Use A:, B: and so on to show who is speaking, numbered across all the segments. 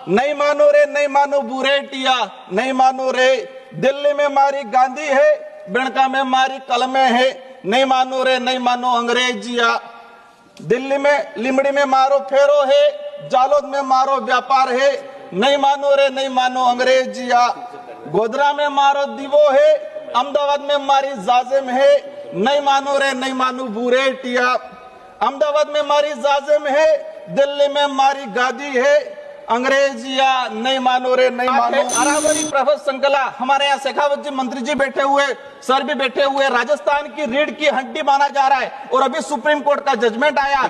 A: नहीं मानो रे नहीं मानो बुरेटिया, नहीं मानो रे दिल्ली में मारी गांधी है, बिणका में मारी कलमे है, नहीं मानो रे नहीं मानो अंग्रेजिया। दिल्ली में लिमड़ी में मारो फेरो है, जालोद में मारो व्यापार है, नहीं मानो रे नहीं मानो अंग्रेजिया। गोधरा में मारो दीवो है, अहमदाबाद में मारी जाजिम है, नहीं मानो रे नहीं मानो बुरेटिया। अहमदाबाद में मारी जाजिम है, दिल्ली में मारी गादी है, अंग्रेजिया, नहीं मानो रे नहीं मानो। अरावली प्रभा संकला, हमारे यहाँ शेखावत जी मंत्री जी बैठे हुए, सर भी बैठे हुए। राजस्थान की रीढ़ की हड्डी माना जा रहा है और अभी सुप्रीम कोर्ट का जजमेंट आया।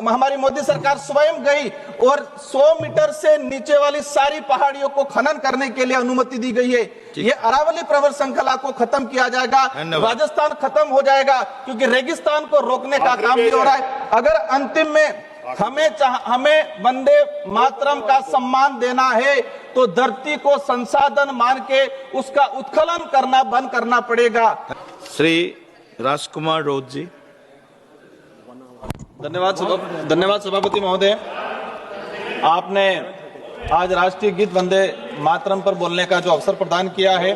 A: हमारी मोदी सरकार स्वयं गई और 100 मीटर से नीचे वाली सारी पहाड़ियों को खनन करने के लिए अनुमति दी गई है। ये अरावली प्रवर श्रृंखला को खत्म किया जाएगा, राजस्थान खत्म हो जाएगा, क्योंकि रेगिस्तान को रोकने का काम भी हो रहा है। अगर अंतिम में हमें वंदे मातरम का सम्मान देना है तो धरती को संसाधन मान के उसका उत्खनन करना बंद करना पड़ेगा।
B: श्री राजकुमार रोज जी।
A: धन्यवाद सभापति महोदय। आपने आज राष्ट्रीय गीत वंदे मातरम पर बोलने का जो अवसर प्रदान किया है।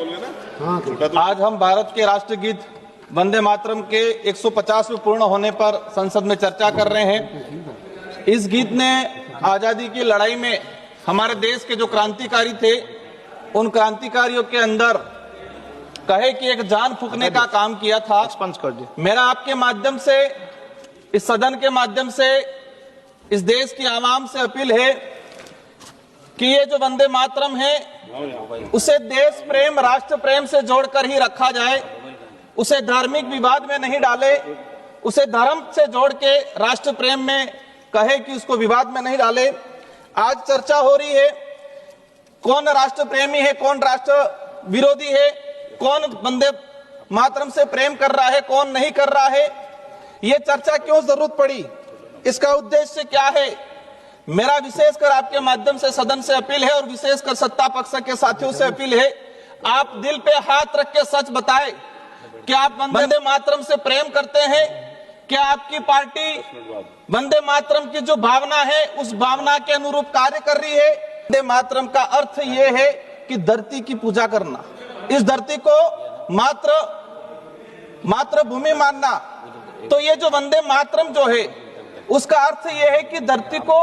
A: आज हम भारत के राष्ट्रीय गीत वंदे मातरम के 150वें पूर्ण होने पर संसद में चर्चा कर रहे हैं। इस गीत ने आजादी की लड़ाई में हमारे देश के जो क्रांतिकारी थे, उन क्रांतिकारियों के अंदर कहे कि एक जान फूंकने का काम किया था। मेरा आपके माध्यम से, इस सदन के माध्यम से इस देश की आवाम से अपील है कि ये जो वंदे मातरम है उसे देश प्रेम, राष्ट्र प्रेम से जोड़कर ही रखा जाए, उसे धार्मिक विवाद में नहीं डाले, उसे धर्म से जोड़ के राष्ट्र प्रेम में कहे कि उसको विवाद में नहीं डाले। आज चर्चा हो रही है कौन राष्ट्र प्रेमी है, कौन राष्ट्र विरोधी है, कौन वंदे मातरम से प्रेम कर रहा है, कौन नहीं कर रहा है। ये चर्चा क्यों जरूरत पड़ी, इसका उद्देश्य क्या है। मेरा विशेषकर आपके माध्यम से सदन से अपील है और विशेषकर सत्ता पक्ष के साथियों से अपील है, आप दिल पे हाथ रख के सच बताएं कि आप वंदे मातरम से प्रेम करते हैं। क्या आपकी पार्टी वंदे मातरम की जो भावना है उस भावना के अनुरूप कार्य कर रही है। वंदे मातरम का अर्थ ये है कि धरती की पूजा करना, इस धरती को मात्र भूमि मानना। तो ये जो वंदे मातरम जो है उसका अर्थ ये है कि धरती को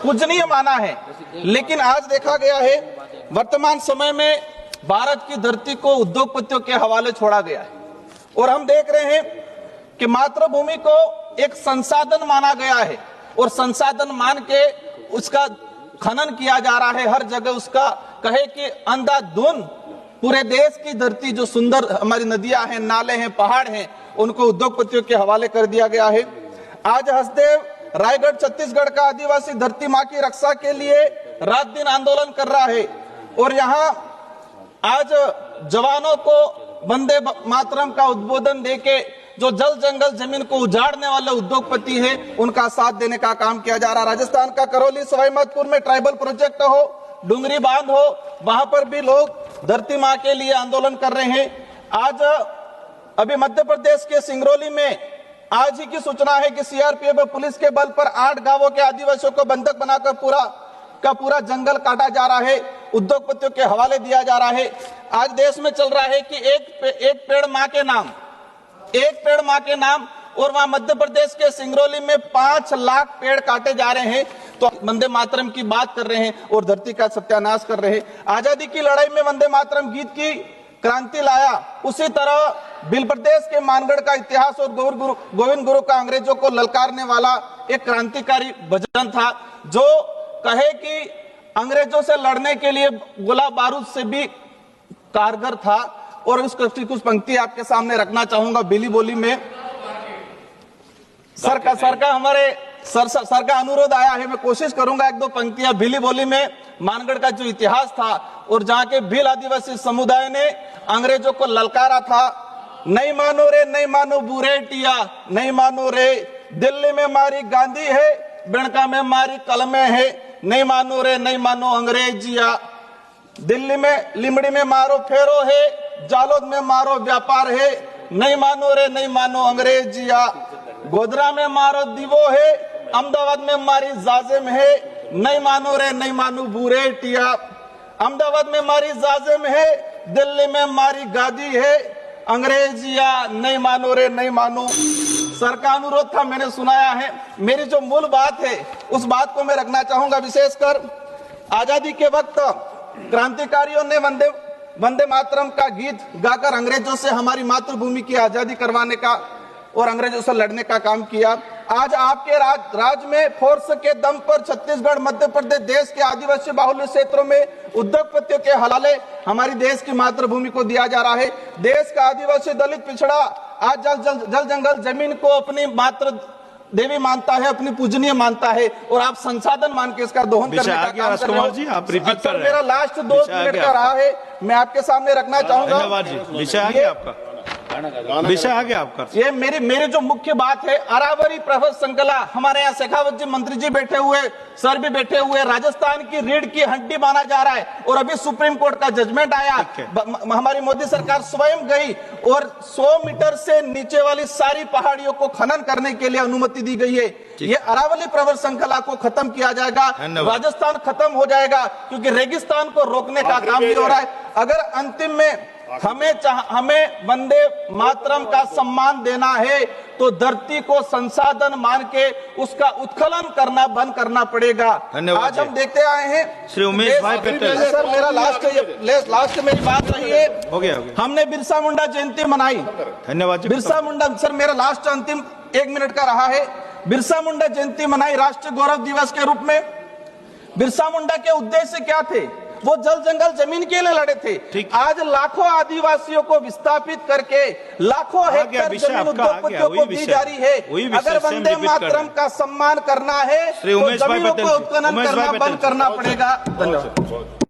A: पूजनीय माना है। लेकिन आज देखा गया है वर्तमान समय में भारत की धरती को उद्योगपतियों के हवाले छोड़ा गया है और हम देख रहे हैं कि मातृभूमि को एक संसाधन माना गया है और संसाधन मान के उसका खनन किया जा रहा है। हर जगह उसका कहे कि अंधाधुंध पूरे देश की धरती जो सुंदर हमारी नदियां हैं, नाले हैं, पहाड़ हैं, उनको उद्योगपतियों के हवाले कर दिया गया है। आज हसदेव रायगढ़ छत्तीसगढ़ का आदिवासी धरती माँ की रक्षा के लिए रात दिन आंदोलन कर रहा है और यहाँ आज जवानों को वंदे मातरम का उद्बोधन देके जो जल जंगल जमीन को उजाड़ने वाले उद्योगपति हैं उनका साथ देने का काम किया जा रहा है। राजस्थान का करौली सवाई माधोपुर में ट्राइबल प्रोजेक्ट हो, डुंगरी बांध हो, वहां पर भी लोग धरती माँ के लिए आंदोलन कर रहे हैं। आज अभी मध्य प्रदेश के सिंगरौली में आज ही की सूचना है कि सीआरपीएफ पुलिस के बल पर 8 गांवों के आदिवासियों को बंधक बनाकर पूरा जंगल काटा जा रहा है, उद्योगपतियों के हवाले दिया जा रहा है। आज देश में चल रहा है कि एक पेड़ माँ के नाम, एक पेड़ माँ के नाम, और वहां मध्य प्रदेश के सिंगरौली में 5 लाख पेड़ काटे जा रहे हैं। तो वंदे मातरम की बात कर रहे हैं और धरती का सत्यानाश कर रहे हैं। आजादी की लड़ाई में वंदे मातरम गीत की क्रांति लाया, उसी तरह भील प्रदेश के मानगढ़ का इतिहास और गोविंद गुरु का अंग्रेजों को ललकारने वाला एक क्रांतिकारी भजन था जो कहे कि अंग्रेजों से लड़ने के लिए गोला बारूद से भी कारगर था। और उसकी कुछ पंक्ति आपके सामने रखना चाहूंगा भीली बोली में। सर का हमारे सर का अनुरोध आया है, मैं कोशिश करूंगा 1-2 पंक्तियां भीली बोली में मानगढ़ का जो इतिहास था और जहां के भील आदिवासी समुदाय ने अंग्रेजों को ललकारा था। नहीं मानो रे नहीं मानो बुरेटिया, नहीं मानो रे दिल्ली में मारी गांधी है, बिणका में मारी कलमे है, नहीं मानो रे नहीं मानो अंग्रेजिया। दिल्ली में लिमड़ी में मारो फेरो है, जालोद में मारो व्यापार है, नहीं मानो रे नहीं मानो अंग्रेजिया। गोधरा में मारो दीवो है, अहमदाबाद में मारी जाजिम है, नहीं मानो रे नहीं मानो बूरे टिया, अहमदाबाद में मारी जाजिम है, दिल्ली में मारी गादी है, अंग्रेजिया नहीं मानो रे नहीं मानो। सर का अनुरोध था, मैंने सुनाया है। मेरी जो मूल बात है उस बात को मैं रखना चाहूंगा। विशेषकर आजादी के वक्त क्रांतिकारियों ने वंदे मातरम का गीत गाकर अंग्रेजों से हमारी मातृभूमि की आजादी करवाने का और अंग्रेजों से लड़ने का काम किया। आज आपके राज्य में फोर्स के दम पर छत्तीसगढ़, मध्य प्रदेश, देश के आदिवासी बाहुल्य क्षेत्रों में उद्योगपतियों के हवाले हमारी देश की मातृभूमि को दिया जा रहा है। देश का आदिवासी दलित पिछड़ा आज जल जंगल जमीन को अपनी मातृ देवी मानता है, अपनी पूजनीय मानता है, और आप संसाधन मान के इसका दोहन करने का काम कर रहे हो।
B: जी, आप रिपीट कर रहे हैं।
A: मेरा लास्ट 2 मिनट का रहा है, मैं आपके सामने रखना चाहूंगा।
B: धन्यवाद जी, विषय आ गया आपका, विषय आ गया आपका।
A: ये मेरी जो मुख्य बात है, अरावरी प्रभा श्रृंखला, हमारे यहाँ शेखावत जी मंत्री जी बैठे हुए, सर भी बैठे हुए, राजस्थान की रीढ़ की हड्डी माना जा रहा है, और अभी सुप्रीम कोर्ट का जजमेंट आया। हमारी मोदी सरकार स्वयं गई और 100 मीटर से नीचे वाली सारी पहाड़ियों को खनन करने के लिए अनुमति दी गई है। ये अरावली प्रवर श्रृंखला को खत्म किया जाएगा, राजस्थान खत्म हो जाएगा, क्योंकि रेगिस्तान को रोकने का काम भी हो रहा है। अगर अंतिम में हमें वंदे मातरम का सम्मान देना है तो धरती को संसाधन मान के उसका उत्खनन करना बंद करना पड़ेगा। आज हम देखते आए हैं
B: श्री उमेश भाई पटेल।
A: सर मेरा लास्ट मेरी बात रही है,
B: हो गया।
A: हमने बिरसा मुंडा जयंती मनाई।
B: धन्यवाद जी।
A: बिरसा मुंडा, सर मेरा लास्ट अंतिम 1 मिनट का रहा है। बिरसा मुंडा जयंती मनाई राष्ट्रीय गौरव दिवस के रूप में। बिरसा मुंडा के उद्देश्य क्या थे? वो जल जंगल जमीन के लिए लड़े थे। आज लाखों आदिवासियों को विस्थापित करके लाखों हेक्टेयर जमीन उद्योगपतियों को दी जा रही है। अगर वंदे मातरम का सम्मान करना है तो जमीनों को उत्खनन करना बंद करना पड़ेगा। धन्यवाद।